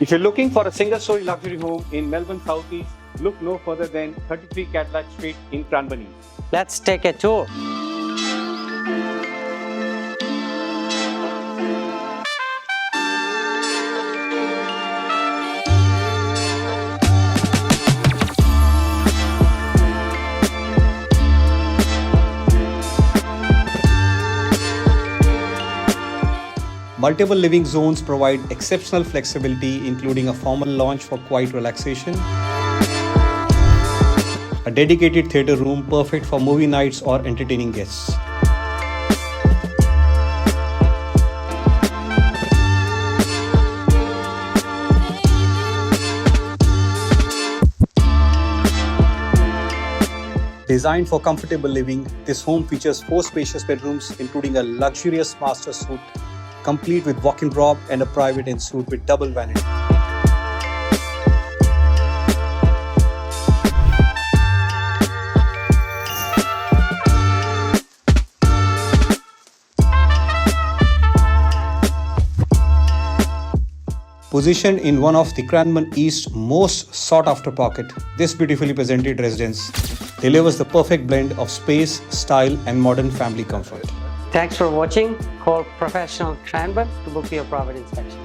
If you're looking for a single-story luxury home in Melbourne South East, look no further than 33 Cadillac Street in Cranbourne East. Let's take a tour. Multiple living zones provide exceptional flexibility, including a formal lounge for quiet relaxation, a dedicated theatre room perfect for movie nights or entertaining guests. Designed for comfortable living, this home features 4 spacious bedrooms, including a luxurious master suite, complete with walk-in robe and a private ensuite with double vanity. Positioned in one of the Cranbourne East's most sought-after pocket, this beautifully presented residence delivers the perfect blend of space, style, and modern family comfort. Thanks for watching. Call professional Cranbourne to book your private inspection.